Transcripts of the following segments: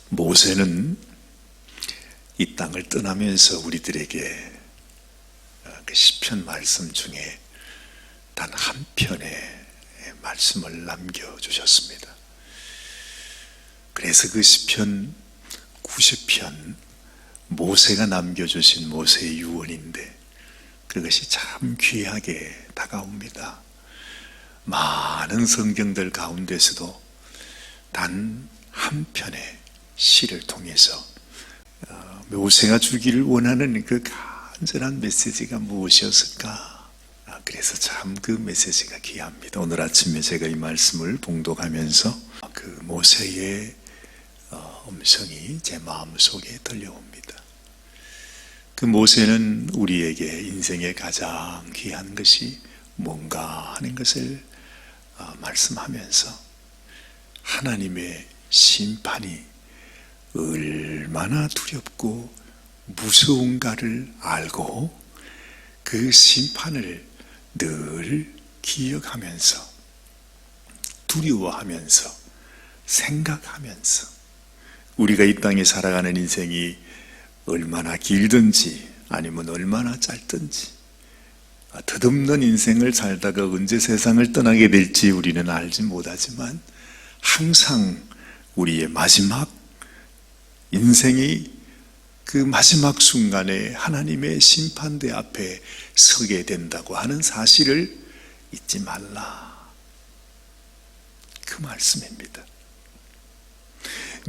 모세는 이 땅을 떠나면서 우리들에게 그 시편 말씀 중에 단 한 편의 말씀을 남겨주셨습니다. 그래서 그 시편 90편 모세가 남겨주신 모세의 유언인데 그것이 참 귀하게 다가옵니다. 많은 성경들 가운데서도 단 한 편의 시를 통해서 모세가 주기를 원하는 그 간절한 메시지가 무엇이었을까? 그래서 참 그 메시지가 귀합니다. 오늘 아침에 제가 이 말씀을 봉독하면서 그 모세의 음성이 제 마음속에 들려옵니다. 그 모세는 우리에게 인생의 가장 귀한 것이 뭔가 하는 것을 말씀하면서 하나님의 심판이 얼마나 두렵고 무서운가를 알고 그 심판을 늘 기억하면서 두려워하면서 생각하면서 우리가 이 땅에 살아가는 인생이 얼마나 길든지 아니면 얼마나 짧든지 덧없는 인생을 살다가 언제 세상을 떠나게 될지 우리는 알지 못하지만 항상 우리의 마지막 인생이 그 마지막 순간에 하나님의 심판대 앞에 서게 된다고 하는 사실을 잊지 말라. 그 말씀입니다.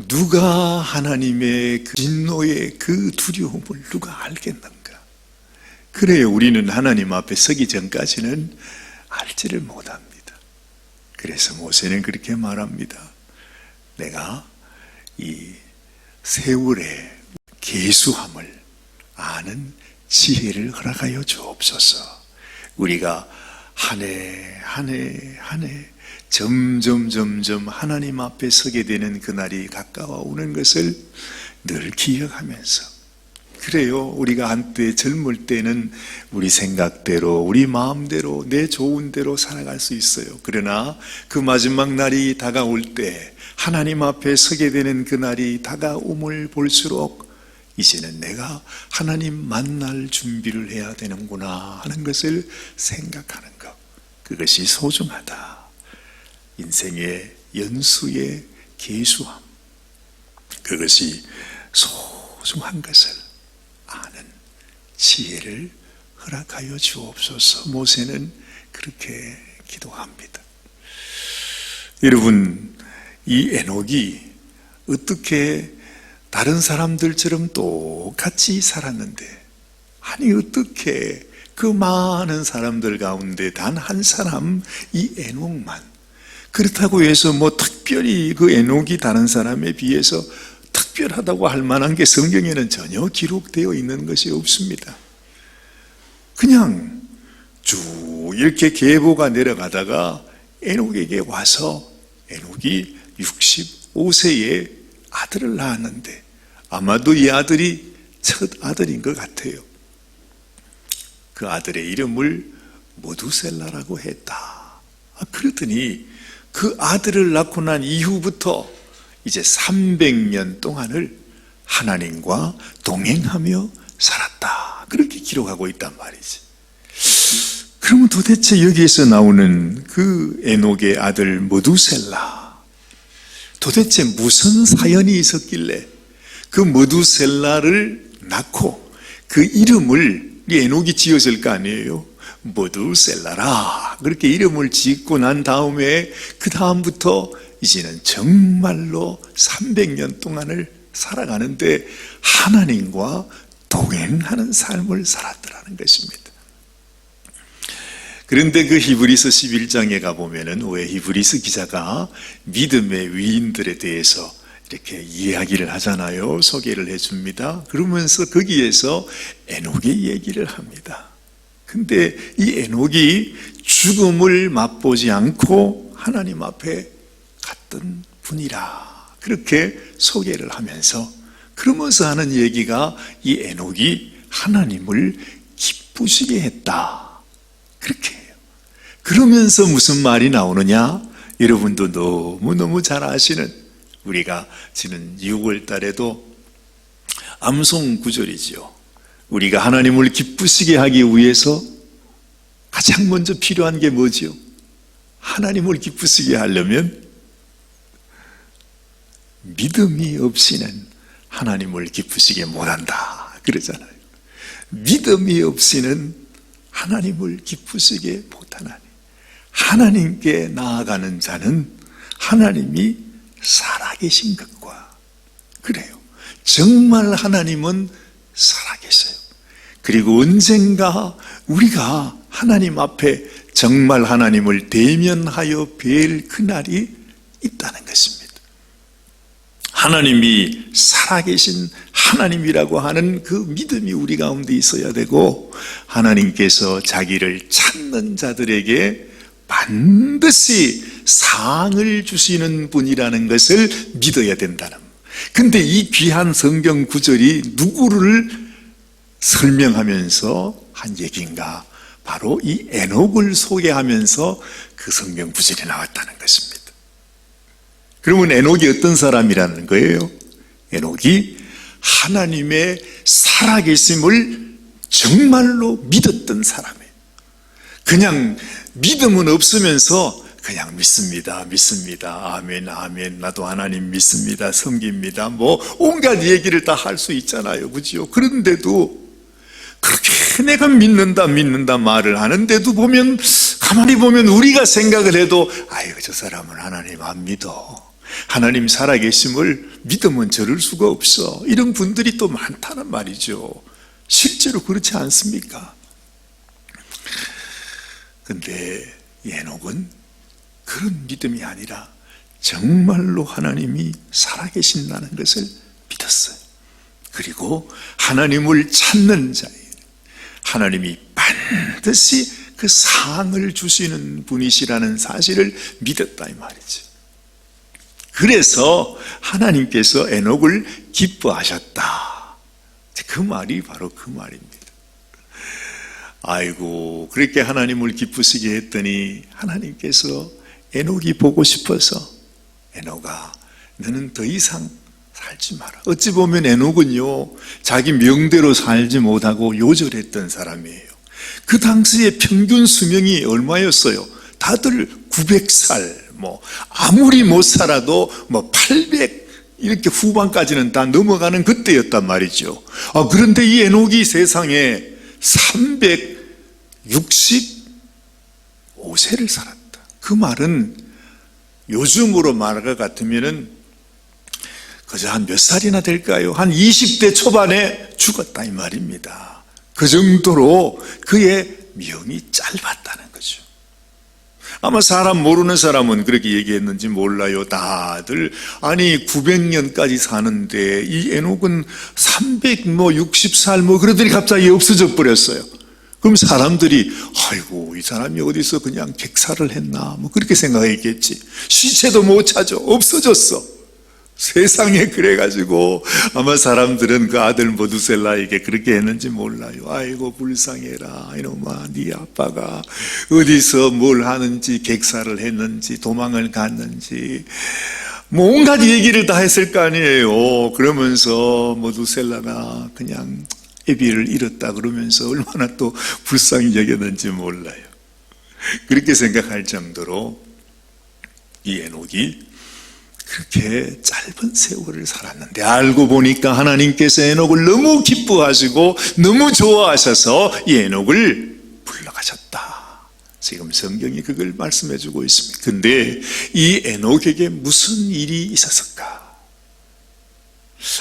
누가 하나님의 그 진노의 그 두려움을 누가 알겠는가? 그래요, 우리는 하나님 앞에 서기 전까지는 알지를 못합니다. 그래서 모세는 그렇게 말합니다. 내가 이 세월의 계수함을 아는 지혜를 허락하여 주옵소서. 우리가 한 해 점점 하나님 앞에 서게 되는 그날이 가까워 오는 것을 늘 기억하면서 그래요, 우리가 한때 젊을 때는 우리 생각대로 우리 마음대로 내 좋은 대로 살아갈 수 있어요. 그러나 그 마지막 날이 다가올 때 하나님 앞에 서게 되는 그날이 다가옴을 볼수록 이제는 내가 하나님 만날 준비를 해야 되는구나 하는 것을 생각하는 것, 그것이 소중하다. 인생의 연수의 계수함, 그것이 소중한 것을 아는 지혜를 허락하여 주옵소서. 모세는 그렇게 기도합니다. 여러분, 이 에녹이 어떻게 다른 사람들처럼 똑같이 살았는데, 아니 어떻게 그 많은 사람들 가운데 단 한 사람 이 에녹만, 그렇다고 해서 뭐 특별히 그 에녹이 다른 사람에 비해서 특별하다고 할 만한 게 성경에는 전혀 기록되어 있는 것이 없습니다. 그냥 쭉 이렇게 계보가 내려가다가 에녹에게 와서 에녹이 65세에 아들을 낳았는데 아마도 이 아들이 첫 아들인 것 같아요. 그 아들의 이름을 모두셀라라고 했다. 그러더니 그 아들을 낳고 난 이후부터 이제 300년 동안을 하나님과 동행하며 살았다. 그렇게 기록하고 있단 말이지. 그러면 도대체 여기에서 나오는 그 에녹의 아들 모두셀라, 도대체 무슨 사연이 있었길래 그 모두셀라를 낳고 그 이름을 에녹이 지었을 거 아니에요. 모두셀라라 그렇게 이름을 짓고 난 다음에 그 다음부터 이제는 정말로 300년 동안을 살아가는데 하나님과 동행하는 삶을 살았더라는 것입니다. 그런데 그 히브리서 11장에 가보면은 왜 히브리서 기자가 믿음의 위인들에 대해서 이렇게 이야기를 하잖아요. 소개를 해줍니다. 그러면서 거기에서 에녹의 얘기를 합니다. 근데 이 에녹이 죽음을 맛보지 않고 하나님 앞에 갔던 분이라 그렇게 소개를 하면서, 그러면서 하는 얘기가 이 에녹이 하나님을 기쁘시게 했다 그렇게 해요. 그러면서 무슨 말이 나오느냐, 여러분도 너무너무 잘 아시는 우리가 지난 6월 달에도 암송 구절이지요. 우리가 하나님을 기쁘시게 하기 위해서 가장 먼저 필요한 게 뭐지요? 하나님을 기쁘시게 하려면 믿음이 없이는 하나님을 기쁘시게 못한다 그러잖아요. 믿음이 없이는 하나님을 기쁘시게 못하나니 하나님께 나아가는 자는 하나님이 살아계신 것과 그래요. 정말 하나님은 살아계세요. 그리고 언젠가 우리가 하나님 앞에 정말 하나님을 대면하여 뵐 그날이 있다는 것입니다. 하나님이 살아계신 하나님이라고 하는 그 믿음이 우리 가운데 있어야 되고 하나님께서 자기를 찾는 자들에게 반드시 상을 주시는 분이라는 것을 믿어야 된다는 거예요. 근데 이 귀한 성경 구절이 누구를 설명하면서 한 얘기인가? 바로 이 에녹을 소개하면서 그 성경 구절이 나왔다는 것입니다. 그러면 에녹이 어떤 사람이라는 거예요? 에녹이 하나님의 살아계심을 정말로 믿었던 사람이에요. 그냥 믿음은 없으면서 그냥 믿습니다. 아멘, 아멘. 나도 하나님 믿습니다. 섬깁니다. 뭐 온갖 얘기를 다 할 수 있잖아요. 그죠? 그런데도 그렇게 내가 믿는다 말을 하는데도 보면 가만히 보면 우리가 생각을 해도 아유 저 사람은 하나님 안 믿어. 하나님 살아계심을 믿으면 저럴 수가 없어. 이런 분들이 또 많다는 말이죠. 실제로 그렇지 않습니까? 근데 에녹은 그런 믿음이 아니라 정말로 하나님이 살아계신다는 것을 믿었어요. 그리고 하나님을 찾는 자에 하나님이 반드시 그 상을 주시는 분이시라는 사실을 믿었다 이 말이죠. 그래서 하나님께서 에녹을 기뻐하셨다. 그 말이 바로 그 말입니다. 아이고 그렇게 하나님을 기쁘시게 했더니 하나님께서 에녹이 보고 싶어서 에녹아 너는 더 이상 살지 마라. 어찌 보면 에녹은요 자기 명대로 살지 못하고 요절했던 사람이에요. 그 당시에 평균 수명이 얼마였어요? 다들 900살 뭐 아무리 못 살아도 뭐 800 이렇게 후반까지는 다 넘어가는 그때였단 말이죠. 그런데 이 에녹이 세상에 365세를 살았다. 그 말은 요즘으로 말할 것 같으면은 그저 한 몇 살이나 될까요? 한 20대 초반에 죽었다 이 말입니다. 그 정도로 그의 명이 짧았다는 거죠. 아마 사람 모르는 사람은 그렇게 얘기했는지 몰라요. 다들 아니 900년까지 사는데 이 에녹은 360살 뭐 그러더니 갑자기 없어져 버렸어요. 그럼 사람들이 아이고 이 사람이 어디서 그냥 객사를 했나 뭐 그렇게 생각했겠지. 시체도 못 찾아 없어졌어. 세상에 그래가지고 아마 사람들은 그 아들 모두셀라에게 그렇게 했는지 몰라요. 아이고 불쌍해라 이놈아 네 아빠가 어디서 뭘 하는지 객사를 했는지 도망을 갔는지 뭐 온갖 얘기를 다 했을 거 아니에요. 그러면서 모두셀라가 그냥 애비를 잃었다 그러면서 얼마나 또 불쌍히 여겼는지 몰라요. 그렇게 생각할 정도로 이 에녹이 그렇게 짧은 세월을 살았는데 알고 보니까 하나님께서 에녹을 너무 기뻐하시고 너무 좋아하셔서 이 에녹을 불러가셨다. 지금 성경이 그걸 말씀해 주고 있습니다. 근데 이 에녹에게 무슨 일이 있었을까?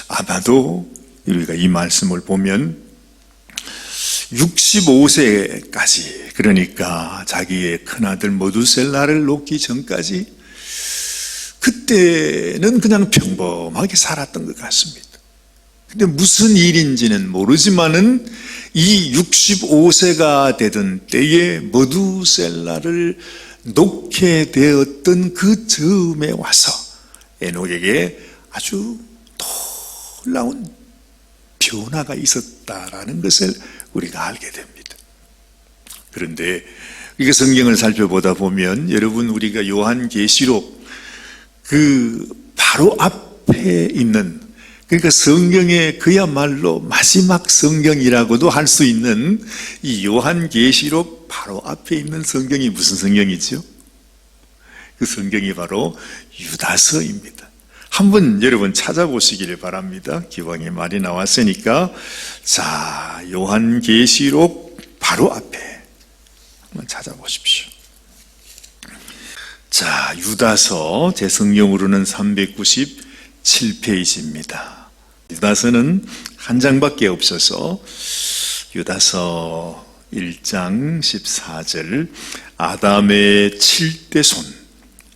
아마도 우리가 이 말씀을 보면 65세까지 그러니까 자기의 큰아들 모두셀라를 놓기 전까지 그때는 그냥 평범하게 살았던 것 같습니다. 근데 무슨 일인지는 모르지만은 이 65세가 되던 때에 모두셀라를 놓게 되었던 그 즈음에 와서 에녹에게 아주 놀라운 변화가 있었다라는 것을 우리가 알게 됩니다. 그런데 이게 성경을 살펴보다 보면 여러분 우리가 요한계시록 그 바로 앞 앞에 있는, 그러니까 성경의 그야말로 마지막 성경이라고도 할 수 있는 이 요한계시록 바로 앞에 있는 성경이 무슨 성경이죠? 그 성경이 바로 유다서입니다. 한번 여러분 찾아보시기를 바랍니다. 기왕에 말이 나왔으니까. 자, 요한계시록 바로 앞에 한번 찾아보십시오. 자, 유다서 제 성경으로는 397페이지입니다. 유다서는 한 장밖에 없어서 유다서 1장 14절, 아담의 7대 손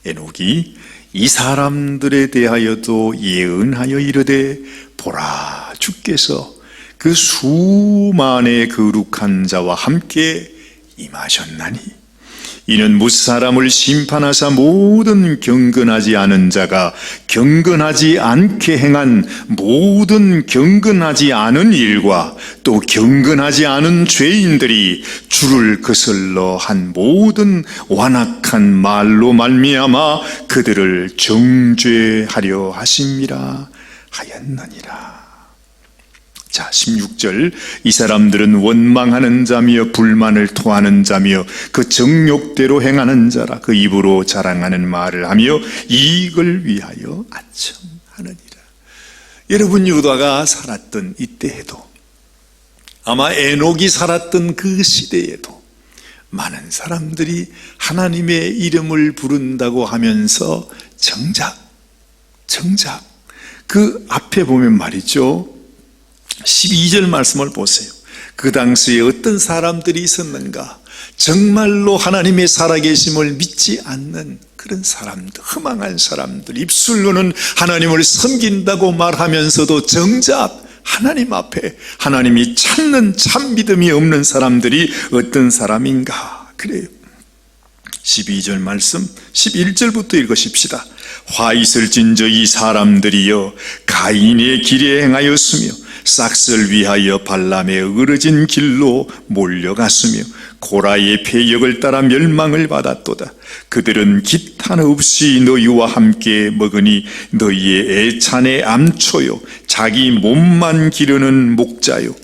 에녹이 이 사람들에 대하여도 예언하여 이르되, 보라, 주께서 그 수만의 거룩한 자와 함께 임하셨나니 이는 무사람을 심판하사 모든 경건하지 않은 자가 경건하지 않게 행한 모든 경건하지 않은 일과 또 경건하지 않은 죄인들이 주를 거슬러 한 모든 완악한 말로 말미암아 그들을 정죄하려 하심이라 하였느니라. 자, 16절, 이 사람들은 원망하는 자며 불만을 토하는 자며 그 정욕대로 행하는 자라. 그 입으로 자랑하는 말을 하며 이익을 위하여 아첨하느니라. 여러분, 유다가 살았던 이때에도, 아마 에녹이 살았던 그 시대에도 많은 사람들이 하나님의 이름을 부른다고 하면서 정작 그 앞에 보면 말이죠, 12절 말씀을 보세요. 그 당시에 어떤 사람들이 있었는가? 정말로 하나님의 살아계심을 믿지 않는 그런 사람들, 허망한 사람들, 입술로는 하나님을 섬긴다고 말하면서도 정작 하나님 앞에 하나님이 찾는 참 믿음이 없는 사람들이 어떤 사람인가? 그래요. 12절 말씀 11절부터 읽으십시다. 화 있을진저 이 사람들이여 가인의 길에 행하였으며 싹을 위하여 발람의 으르진 길로 몰려갔으며 고라의 패역을 따라 멸망을 받았도다. 그들은 기탄 없이 너희와 함께 먹으니 너희의 애찬의 암초요 자기 몸만 기르는 목자요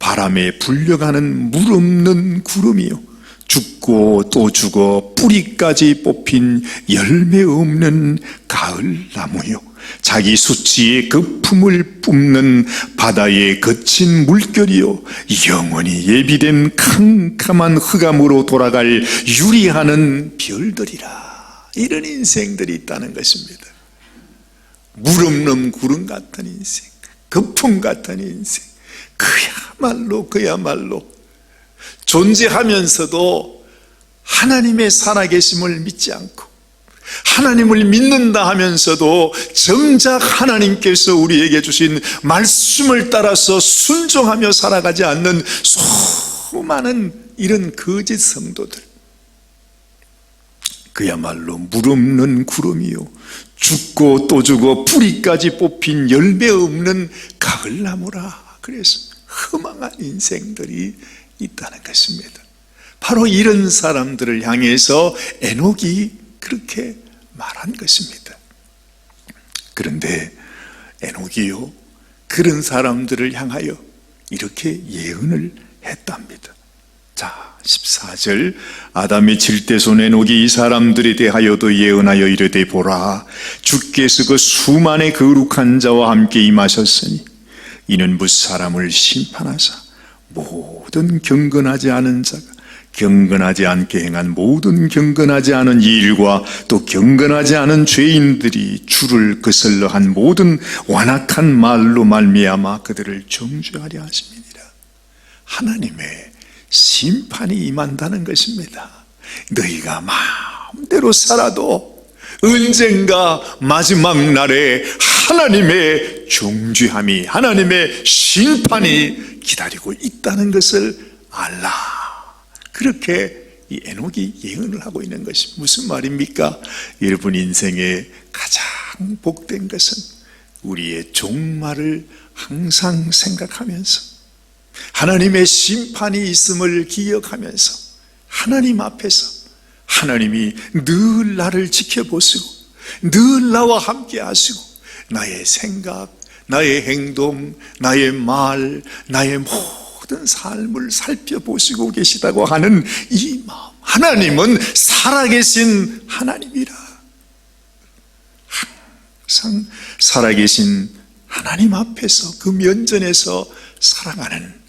바람에 불려가는 물 없는 구름이요 죽고 또 죽어 뿌리까지 뽑힌 열매 없는 가을 나무요 자기 수치의 거품을 뿜는 바다의 거친 물결이요 영원히 예비된 캄캄한 흑암으로 돌아갈 유리하는 별들이라. 이런 인생들이 있다는 것입니다. 물 없는 구름 같은 인생, 거품 같은 인생, 그야말로 존재하면서도 하나님의 살아계심을 믿지 않고 하나님을 믿는다 하면서도 정작 하나님께서 우리에게 주신 말씀을 따라서 순종하며 살아가지 않는 수많은 이런 거짓 성도들, 그야말로 물 없는 구름이요 죽고 또 죽어 뿌리까지 뽑힌 열매 없는 가을나무라. 그래서 허망한 인생들이 있다는 것입니다. 바로 이런 사람들을 향해서 에녹이 그렇게 말한 것입니다. 그런데 에녹이요 그런 사람들을 향하여 이렇게 예언을 했답니다. 자, 14절, 아담의 7대 손 에녹이 이 사람들에 대하여도 예언하여 이르되, 보라, 주께서 그 수만의 거룩한 자와 함께 임하셨으니 이는 무사람을 심판하사 모든 경건하지 않은 자가 경건하지 않게 행한 모든 경건하지 않은 일과 또 경건하지 않은 죄인들이 주를 거슬러 한 모든 완악한 말로 말미암아 그들을 정죄하려 하심이니라. 하나님의 심판이 임한다는 것입니다. 너희가 마음대로 살아도 언젠가 마지막 날에 하나님의 정죄함이, 하나님의 심판이 기다리고 있다는 것을 알라. 그렇게 이 에녹이 예언을 하고 있는 것이 무슨 말입니까? 여러분 인생의 가장 복된 것은 우리의 종말을 항상 생각하면서 하나님의 심판이 있음을 기억하면서 하나님 앞에서 하나님이 늘 나를 지켜보시고 늘 나와 함께 하시고 나의 생각, 나의 행동, 나의 말, 나의 모든 삶을 살펴보시고 계시다고 하는 이 마음. 하나님은 살아계신 하나님이라. 항상 살아계신 하나님 앞에서 그 면전에서 살아가는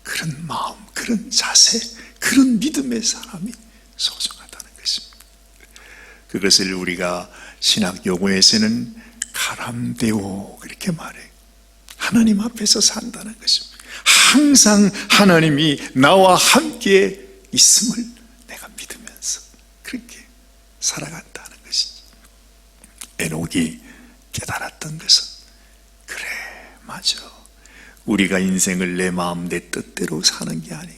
그런 마음, 그런 자세, 그런 믿음의 사람이 소중하다는 것입니다. 그것을 우리가 신학 용어에서는 가람데오 그렇게 말해요. 하나님 앞에서 산다는 것입니다. 항상 하나님이 나와 함께 있음을 내가 믿으면서 그렇게 살아간다는 것이지. 에녹이 깨달았던 것은 그래, 맞아. 우리가 인생을 내 마음 내 뜻대로 사는 게 아니야.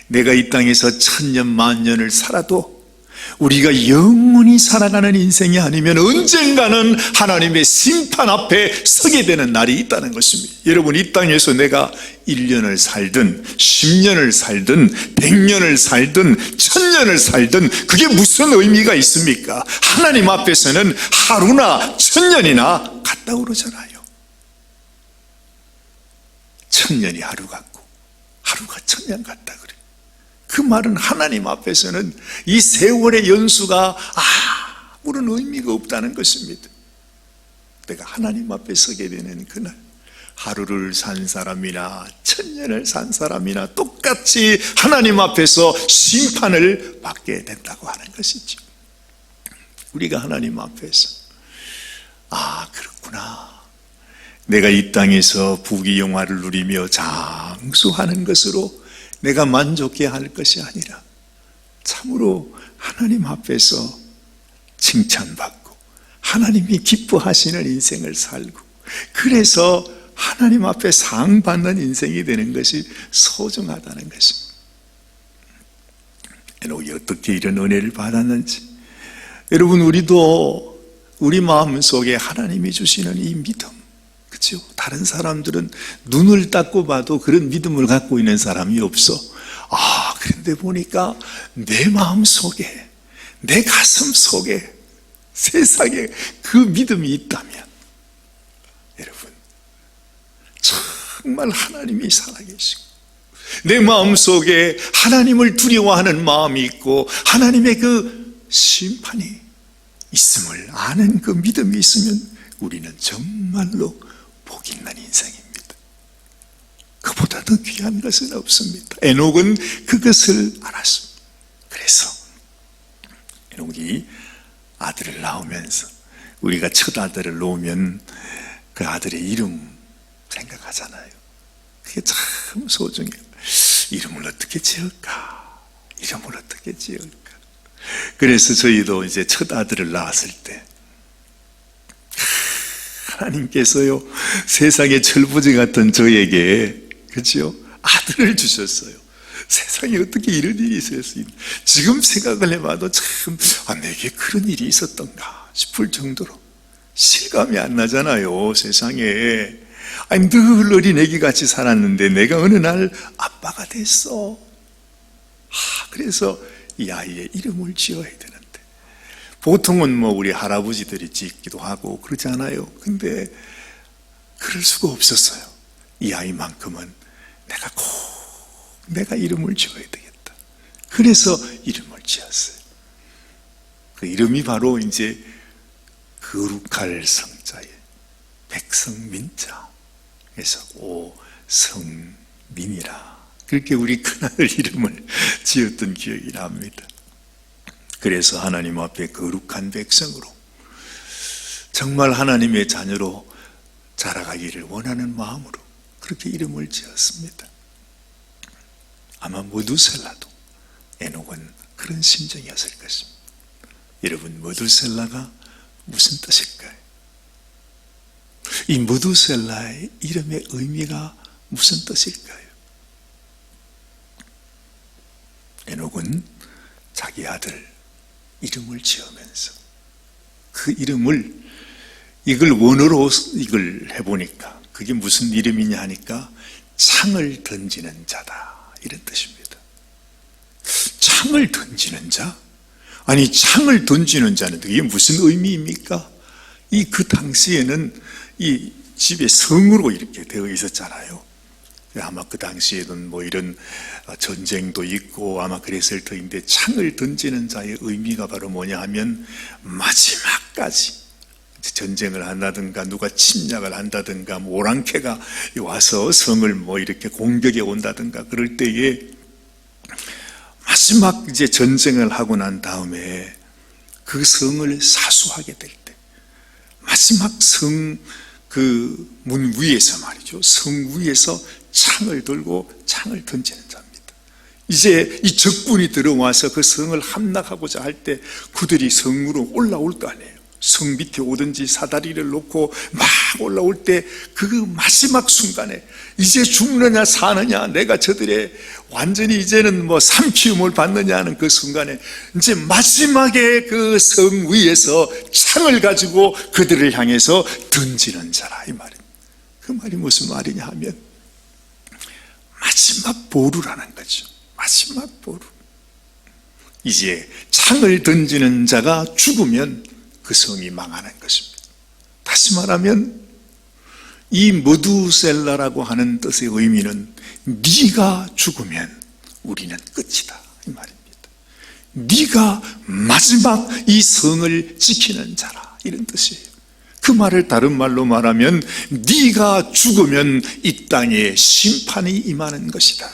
내가 이 땅에서 천년 만년을 살아도 우리가 영원히 살아가는 인생이 아니면 언젠가는 하나님의 심판 앞에 서게 되는 날이 있다는 것입니다. 여러분, 이 땅에서 내가 1년을 살든 10년을 살든 100년을 살든 1000년을 살든 그게 무슨 의미가 있습니까? 하나님 앞에서는 하루나 1000년이나 같다고 그러잖아요. 1000년이 하루 같고 하루가 1000년 같다 그래요. 그 말은 하나님 앞에서는 이 세월의 연수가 아무런 의미가 없다는 것입니다. 내가 하나님 앞에 서게 되는 그날, 하루를 산 사람이나 1000년을 산 사람이나 똑같이 하나님 앞에서 심판을 받게 된다고 하는 것이죠. 우리가 하나님 앞에서 그렇구나, 내가 이 땅에서 부귀영화를 누리며 장수하는 것으로 내가 만족해야 할 것이 아니라 참으로 하나님 앞에서 칭찬받고 하나님이 기뻐하시는 인생을 살고, 그래서 하나님 앞에 상 받는 인생이 되는 것이 소중하다는 것입니다. 에녹이 어떻게 이런 은혜를 받았는지, 여러분, 우리도 우리 마음속에 하나님이 주시는 이 믿음, 그렇죠? 다른 사람들은 눈을 닦고 봐도 그런 믿음을 갖고 있는 사람이 없어. 그런데 보니까 내 마음 속에, 내 가슴 속에 세상에 그 믿음이 있다면, 여러분, 정말 하나님이 살아계시고 내 마음 속에 하나님을 두려워하는 마음이 있고 하나님의 그 심판이 있음을 아는 그 믿음이 있으면 우리는 정말로 복 있는 인생입니다. 그보다 더 귀한 것은 없습니다. 에녹은 그것을 알았습니다. 그래서 에녹이 아들을 낳으면서, 우리가 첫 아들을 놓으면 그 아들의 이름 생각하잖아요. 그게 참 소중해요. 이름을 어떻게 지을까? 이름을 어떻게 지을까? 그래서 저희도 이제 첫 아들을 낳았을 때 하나님께서요, 세상의 철부지 같은 저에게, 그렇죠? 아들을 주셨어요. 세상에 어떻게 이런 일이 있었어요? 지금 생각을 해봐도 참, 내게 그런 일이 있었던가 싶을 정도로 실감이 안 나잖아요, 세상에. 늘 어린애기 같이 살았는데 내가 어느 날 아빠가 됐어. 그래서 이 아이의 이름을 지어야 되는데, 보통은 우리 할아버지들이 짓기도 하고 그러지 않아요? 근데 그럴 수가 없었어요. 이 아이만큼은 내가 이름을 지어야 되겠다. 그래서 이름을 지었어요. 그 이름이 바로 이제 거룩할 성자에 백성민자, 그래서 오성민이라, 그렇게 우리 큰아들 이름을 지었던 기억이 납니다. 그래서 하나님 앞에 거룩한 백성으로, 정말 하나님의 자녀로 자라가기를 원하는 마음으로 그렇게 이름을 지었습니다. 아마 메두셀라도, 에녹은 그런 심정이었을 것입니다. 여러분, 메두셀라가 무슨 뜻일까요? 이 메두셀라의 이름의 의미가 무슨 뜻일까요? 에녹은 자기 아들 이름을 지으면서 그 이름을, 이걸 원어로 이걸 해보니까 그게 무슨 이름이냐 하니까 창을 던지는 자다, 이런 뜻입니다. 창을 던지는 자? 아니, 창을 던지는 자는 이게 무슨 의미입니까? 그 당시에는 이 집에 성으로 이렇게 되어 있었잖아요. 아마 그 당시에는 뭐 이런 전쟁도 있고 아마 그랬을 터인데, 창을 던지는 자의 의미가 바로 뭐냐 하면 마지막까지 전쟁을 한다든가 누가 침략을 한다든가 오랑캐가 와서 성을 뭐 이렇게 공격해 온다든가 그럴 때에 마지막 이제 전쟁을 하고 난 다음에 그 성을 사수하게 될 때 마지막 성 그 문 위에서 말이죠, 성 위에서 창을 들고 창을 던지는 자입니다. 이제 이 적군이 들어와서 그 성을 함락하고자 할 때 그들이 성으로 올라올 거 아니에요. 성 밑에 오든지 사다리를 놓고 막 올라올 때 그 마지막 순간에 이제 죽느냐 사느냐, 내가 저들의 완전히 이제는 뭐 삼키움을 받느냐 하는 그 순간에 이제 마지막에 그 성 위에서 창을 가지고 그들을 향해서 던지는 자라, 이 말입니다. 그 말이 무슨 말이냐 하면 마지막 보루라는 거죠. 마지막 보루. 이제 창을 던지는 자가 죽으면 그 성이 망하는 것입니다. 다시 말하면 이 머두셀라라고 하는 뜻의 의미는 네가 죽으면 우리는 끝이다, 이 말입니다. 네가 마지막 이 성을 지키는 자라, 이런 뜻이에요. 그 말을 다른 말로 말하면 네가 죽으면 이 땅에 심판이 임하는 것이다,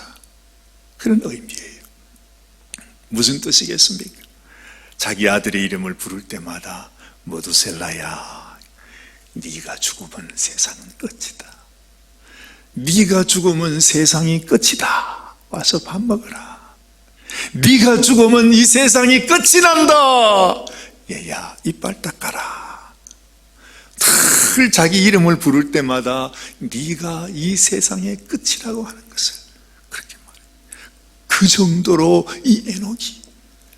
그런 의미예요. 무슨 뜻이겠습니까? 자기 아들의 이름을 부를 때마다 머두셀라야, 네가 죽으면 세상은 끝이다. 네가 죽으면 세상이 끝이다. 와서 밥 먹어라. 네가 죽으면 이 세상이 끝이 난다. 얘야, 이빨 닦아라. 늘 자기 이름을 부를 때마다 네가 이 세상의 끝이라고 하는 것을 그렇게 말해요. 그 정도로 이 에녹이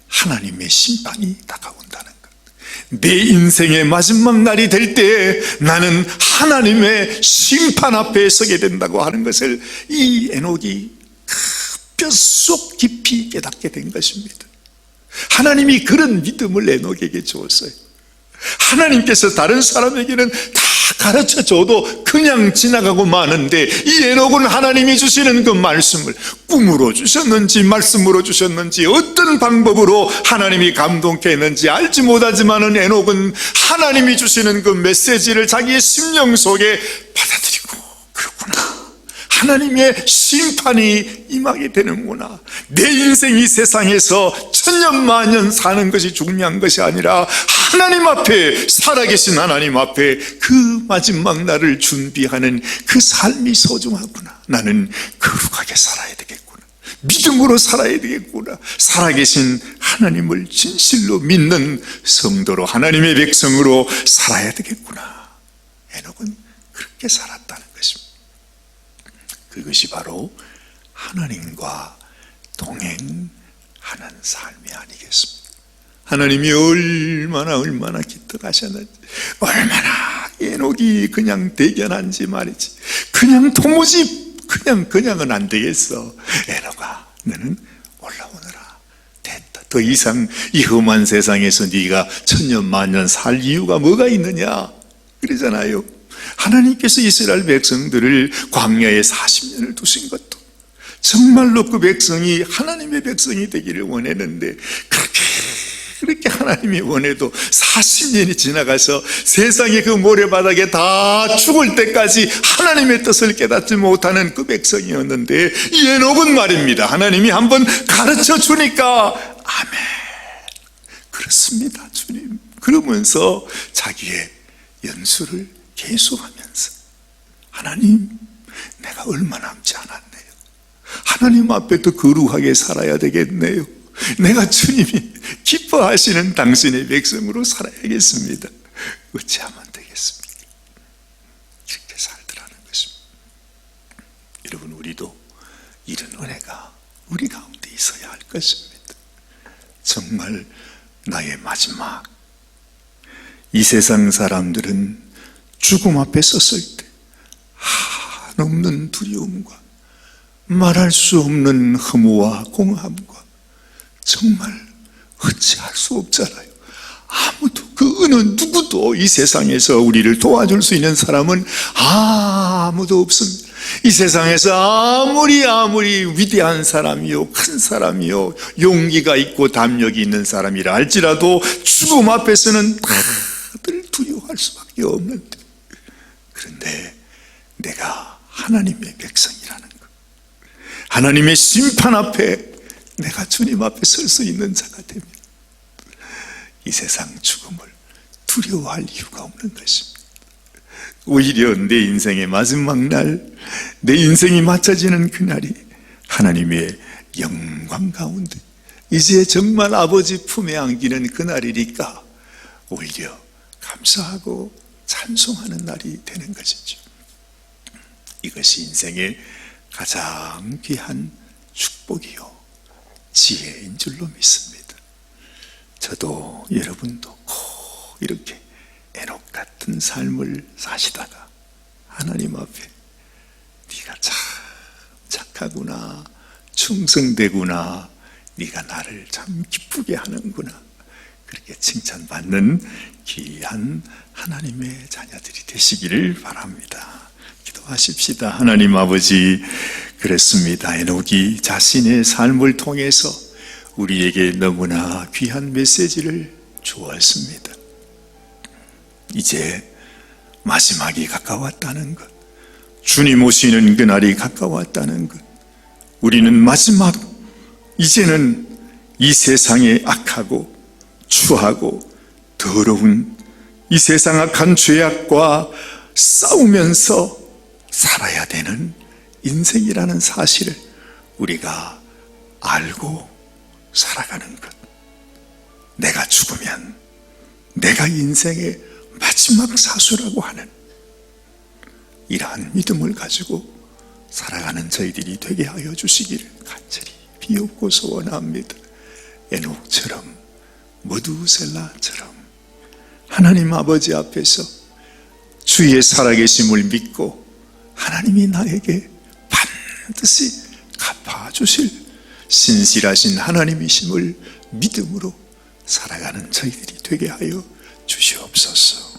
하나님의 심판이 다가온다는 것. 내 인생의 마지막 날이 될 때 나는 하나님의 심판 앞에 서게 된다고 하는 것을 이 에녹이 뼛속 깊이 깨닫게 된 것입니다. 하나님이 그런 믿음을 에녹에게 주었어요. 하나님께서 다른 사람에게는 다 가르쳐줘도 그냥 지나가고 마는데 이 에녹은 하나님이 주시는 그 말씀을 꿈으로 주셨는지 말씀으로 주셨는지 어떤 방법으로 하나님이 감동케 했는지 알지 못하지만은 에녹은 하나님이 주시는 그 메시지를 자기의 심령 속에 받아들이고, 그렇구나, 하나님의 심판이 임하게 되는구나. 내 인생이 세상에서 천년만년 사는 것이 중요한 것이 아니라 하나님 앞에, 살아계신 하나님 앞에 그 마지막 날을 준비하는 그 삶이 소중하구나. 나는 거룩하게 살아야 되겠구나. 믿음으로 살아야 되겠구나. 살아계신 하나님을 진실로 믿는 성도로, 하나님의 백성으로 살아야 되겠구나. 에녹은 그렇게 살았다는 것입니다. 그것이 바로 하나님과 동행하는 삶이 아니겠습니까? 하나님이 얼마나 기특하셨는지, 얼마나 에녹이 그냥 대견한지 말이지. 그냥 도무지 그냥은 안 되겠어. 에녹아, 너는 올라오너라. 됐다. 더 이상 이 험한 세상에서 네가 천년만년 살 이유가 뭐가 있느냐, 그러잖아요. 하나님께서 이스라엘 백성들을 광야에 40년을 두신 것도 정말로 그 백성이 하나님의 백성이 되기를 원했는데, 그렇게 하나님이 원해도 40년이 지나가서 세상의 그 모래바닥에 다 죽을 때까지 하나님의 뜻을 깨닫지 못하는 그 백성이었는데, 이 에녹은 말입니다, 하나님이 한번 가르쳐 주니까 아멘, 그렇습니다 주님, 그러면서 자기의 연수를 계속하면서 하나님, 내가 얼마 남지 않았네요. 하나님 앞에 더 거룩하게 살아야 되겠네요. 내가 주님이 기뻐하시는 당신의 백성으로 살아야겠습니다. 어찌하면 되겠습니까? 이렇게 살더라는 것입니다. 여러분, 우리도 이런 은혜가 우리 가운데 있어야 할 것입니다. 정말 나의 마지막, 이 세상 사람들은 죽음 앞에 섰을 때 한없는 두려움과 말할 수 없는 허무와 공함과 정말 어찌할 수 없잖아요. 아무도 그 어느 누구도 이 세상에서 우리를 도와줄 수 있는 사람은 아무도 없습니다. 이 세상에서 아무리 위대한 사람이요, 큰 사람이요, 용기가 있고 담력이 있는 사람이라 할지라도 죽음 앞에서는 다들 두려워할 수밖에 없는데, 그런데 내가 하나님의 백성이라는 것, 하나님의 심판 앞에 내가 주님 앞에 설 수 있는 자가 되면 이 세상 죽음을 두려워할 이유가 없는 것입니다. 오히려 내 인생의 마지막 날, 내 인생이 맞춰지는 그날이 하나님의 영광 가운데 이제 정말 아버지 품에 안기는 그날이니까 오히려 감사하고 찬송하는 날이 되는 것이죠. 이것이 인생의 가장 귀한 축복이요 지혜인 줄로 믿습니다. 저도 여러분도 꼭 이렇게 에녹 같은 삶을 사시다가 하나님 앞에 네가 참 착하구나, 충성되구나, 네가 나를 참 기쁘게 하는구나, 그렇게 칭찬받는 귀한 하나님의 자녀들이 되시기를 바랍니다. 기도하십시다. 하나님 아버지, 그랬습니다. 에녹이 자신의 삶을 통해서 우리에게 너무나 귀한 메시지를 주었습니다. 이제 마지막이 가까웠다는 것, 주님 오시는 그날이 가까웠다는 것, 우리는 마지막, 이제는 이 세상의 악하고 추하고 더러운 이 세상 악한 죄악과 싸우면서 살아야 되는 인생이라는 사실을 우리가 알고 살아가는 것, 내가 죽으면 내가 인생의 마지막 사수라고 하는 이러한 믿음을 가지고 살아가는 저희들이 되게 하여 주시기를 간절히 비옵고 소원합니다. 에녹처럼, 머두셀라처럼 하나님 아버지 앞에서 주의 살아계심을 믿고 하나님이 나에게 반드시 갚아주실 신실하신 하나님이심을 믿음으로 살아가는 저희들이 되게 하여 주시옵소서.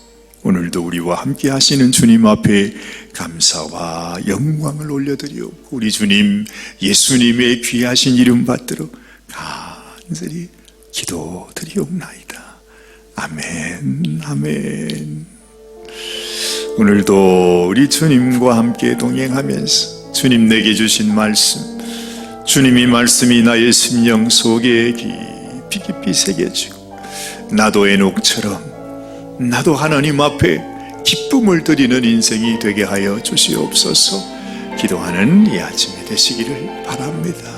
오늘도 우리와 함께 하시는 주님 앞에 감사와 영광을 올려드리옵고 우리 주님 예수님의 귀하신 이름 받들어 간절히 기도드리옵나이다. 아멘, 아멘. 오늘도 우리 주님과 함께 동행하면서 주님 내게 주신 말씀, 주님이 말씀이 나의 심령 속에 깊이 새겨지고 나도 에녹처럼 나도 하나님 앞에 기쁨을 드리는 인생이 되게 하여 주시옵소서. 기도하는 이 아침이 되시기를 바랍니다.